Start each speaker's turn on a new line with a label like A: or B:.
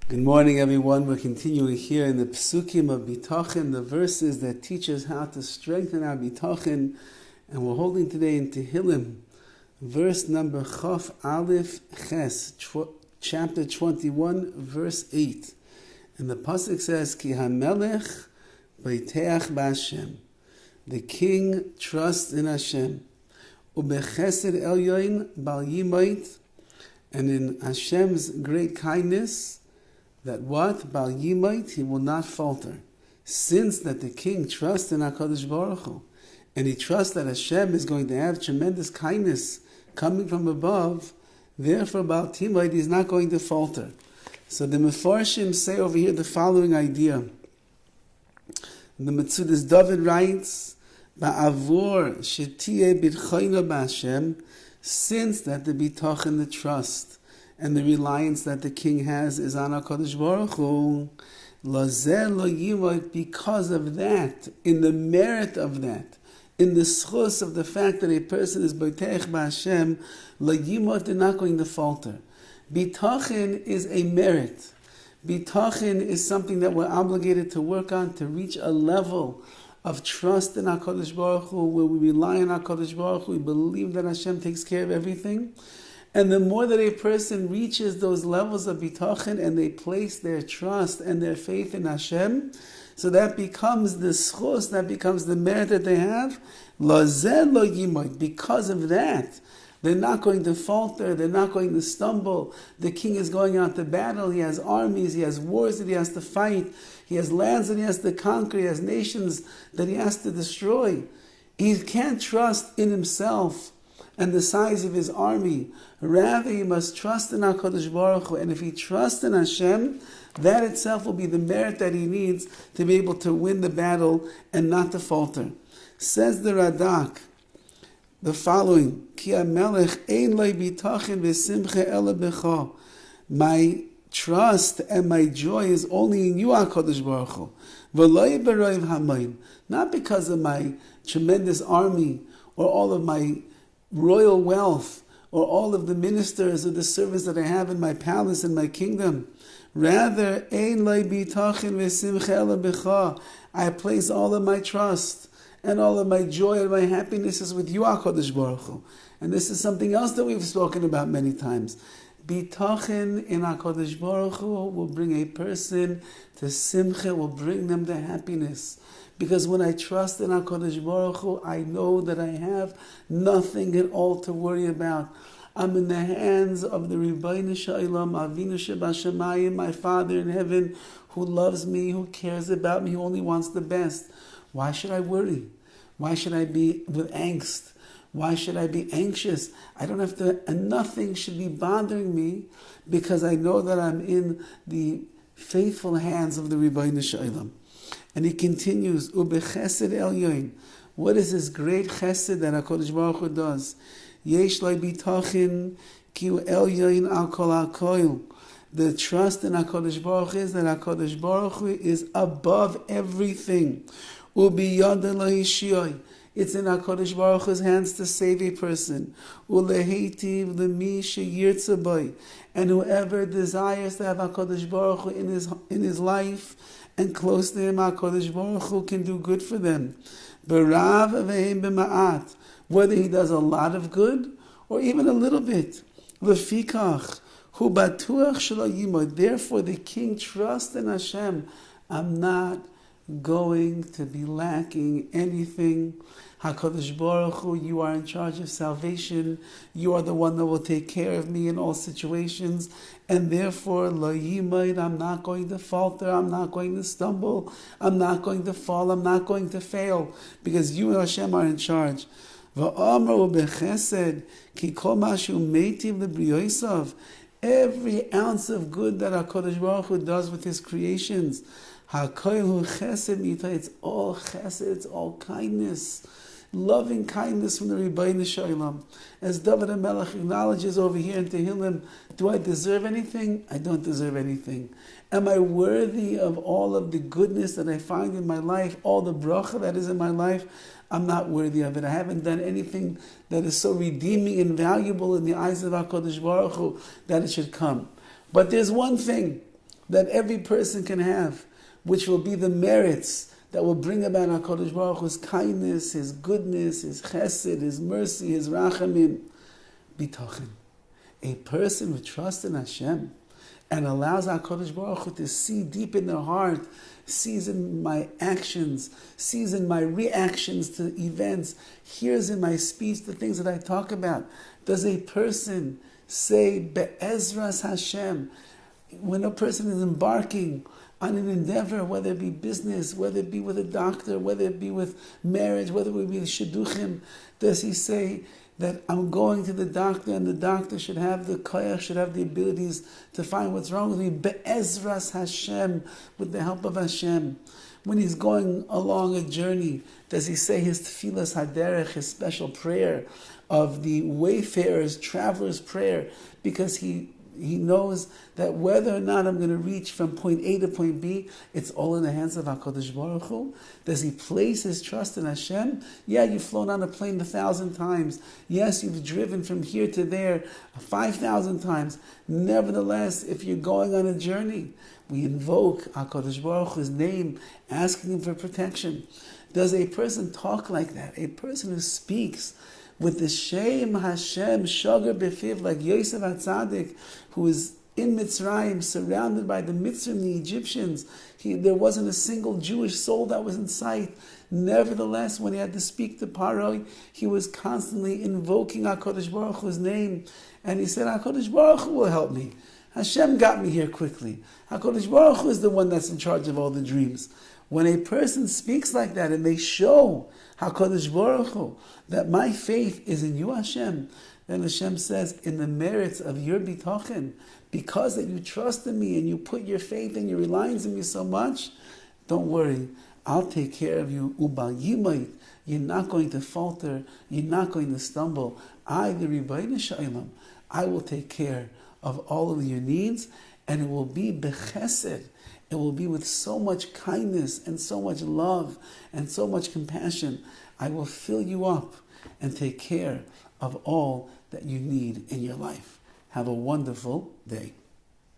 A: Good morning, everyone. We're continuing here in the Psukim of Bitachon, the verses that teach us how to strengthen our Bitachon, and we're holding today in Tehillim, verse number Chaf Aleph Ches, chapter 21, verse 8. And the pasuk says, Ki HaMelech Beiteach B'Hashem. The king trusts in Hashem. Ubechesed Elyoin Bal Yimait. And in Hashem's great kindness, that what? Bal Yimait, he will not falter. Since that the king trusts in HaKadosh Baruch Hu, and he trusts that Hashem is going to have tremendous kindness coming from above, therefore Bal Yimait is not going to falter. So the Mefarshim say over here the following idea. The Metzudas Dovid writes, Ba'avor shetiyeh bitchayna b'Hashem, since that the bitachon, the trust, and the reliance that the king has is on HaKadosh Baruch Hu, lazeh lo yimot, because of that, in the merit of that, in the schus of the fact that a person is beiteach b'Hashem, lo yimot, they're not going to falter. Bitachon is a merit. Bitachon is something that we're obligated to work on to reach a level of trust in HaKadosh Baruch Hu, where we rely on HaKadosh Baruch Hu, we believe that Hashem takes care of everything. And the more that a person reaches those levels of bitachon and they place their trust and their faith in Hashem, so that becomes the schus, that becomes the merit that they have. Lazeh lo yimot, because of that, they're not going to falter, they're not going to stumble. The king is going out to battle, he has armies, he has wars that he has to fight, he has lands that he has to conquer, he has nations that he has to destroy. He can't trust in himself and the size of his army. Rather, he must trust in HaKadosh Baruch Hu. And if he trusts in Hashem, that itself will be the merit that he needs to be able to win the battle and not to falter. Says the Radak, the following, Ki HaMelech ein lo bitachon v'simcha ela b'cha. My trust and my joy is only in you, HaKadosh Baruch Hu. V'lo b'roiv hamayim. Not because of my tremendous army or all of my royal wealth, or all of the ministers or the servants that I have in my palace and my kingdom. Rather, ein lo bitachon v'simcha ela b'cha. I place all of my trust and all of my joy and my happiness is with you, HaKadosh Baruch Hu. And this is something else that we've spoken about many times. Bitachon in HaKadosh Baruch Hu will bring a person to simcha, will bring them to happiness. Because when I trust in HaKadosh Baruch Hu, I know that I have nothing at all to worry about. I'm in the hands of the Rabbi Shalom, Avinu Shebashamayim, my Father in heaven, who loves me, who cares about me, who only wants the best. Why should I worry? Why should I be with angst? Why should I be anxious? I don't have to, and nothing should be bothering me, because I know that I'm in the faithful hands of the Rabbi Shalom. And he continues, Ubechesed Elyoin. What is this great chesed that HaKadosh Baruch Hu does? Yesh lo bitachon ki hu Elyoin al kol hakoil. The trust in HaKadosh Baruch Hu is that HaKadosh Baruch Hu is above everything. Ubiyad lo yishiyoi. It's in HaKadosh Baruch Hu's hands to save a person. Ulehitiv lemi sheyirtze boi. And whoever desires to have HaKadosh Baruch Hu in his life, and close to him, HaKadosh Baruch Hu can do good for them. B'rav v'heim b'ma'at. Whether he does a lot of good, or even a little bit. L'fikach, hu batuach shelo yimod. Therefore the king trusts in Hashem. I'm not going to be lacking anything. HaKadosh Baruch Hu, you are in charge of salvation. You are the one that will take care of me in all situations. And therefore, lo yimod, I'm not going to falter, I'm not going to stumble, I'm not going to fall, I'm not going to fail, because you, Hashem, are in charge. V'amru b'chesed, ki kol mashu meitiv l'briyosav. Every ounce of good that HaKadosh Baruch Hu does with His creations, HaKoil hu chesed mita, it's all chesed, it's all kindness. Loving kindness from the Rabbi Shalom. As Dovid HaMelech acknowledges over here in Tehillim, do I deserve anything? I don't deserve anything. Am I worthy of all of the goodness that I find in my life, all the bracha that is in my life? I'm not worthy of it. I haven't done anything that is so redeeming and valuable in the eyes of HaKadosh Baruch Hu that it should come. But there's one thing. that every person can have, which will be the merits that will bring about HaKadosh Baruch Hu's kindness, His goodness, His Chesed, His mercy, His Rachamim. Bitachon. A person who trusts in Hashem and allows HaKadosh Baruch Hu to see deep in their heart, sees in my actions, sees in my reactions to events, hears in my speech the things that I talk about. Does a person say, Be'ezras Hashem, when a person is embarking on an endeavor, whether it be business, whether it be with a doctor, whether it be with marriage, whether it be with shidduchim, does he say that I'm going to the doctor and the doctor should have the koyach, should have the abilities to find what's wrong with me? Be'ezras Hashem, with the help of Hashem. When he's going along a journey, does he say his tefillas haderech, his special prayer of the wayfarer's, traveler's prayer, because he knows that whether or not I'm going to reach from point A to point B, it's all in the hands of HaKadosh Baruch Hu? Does he place his trust in Hashem? Yeah, you've flown on a plane 1,000 times. Yes, you've driven from here to there 5,000 times. Nevertheless, if you're going on a journey, we invoke HaKadosh Baruch Hu's name, asking him for protection. Does a person talk like that? A person who speaks with the Shem Hashem Shagar Befiv, like Yosef HaTzadik, who is in Mitzrayim, surrounded by the Mitzrayim, the Egyptians. There wasn't a single Jewish soul that was in sight. Nevertheless, when he had to speak to Paro, he was constantly invoking HaKadosh Baruch Hu's name. And he said, HaKadosh Baruch Hu will help me. Hashem got me here quickly. HaKadosh Baruch Hu is the one that's in charge of all the dreams. When a person speaks like that and they show HaKadosh Baruch Hu that my faith is in you, Hashem, then Hashem says, in the merits of your bitachon, because that you trust in me and you put your faith and your reliance in me so much, don't worry, I'll take care of you. Ubal yimayit, you're not going to falter, you're not going to stumble. I, the Rebbeinu Shalom, I will take care of all of your needs, and it will be bechesed. It will be with so much kindness and so much love and so much compassion. I will fill you up and take care of all that you need in your life. Have a wonderful day.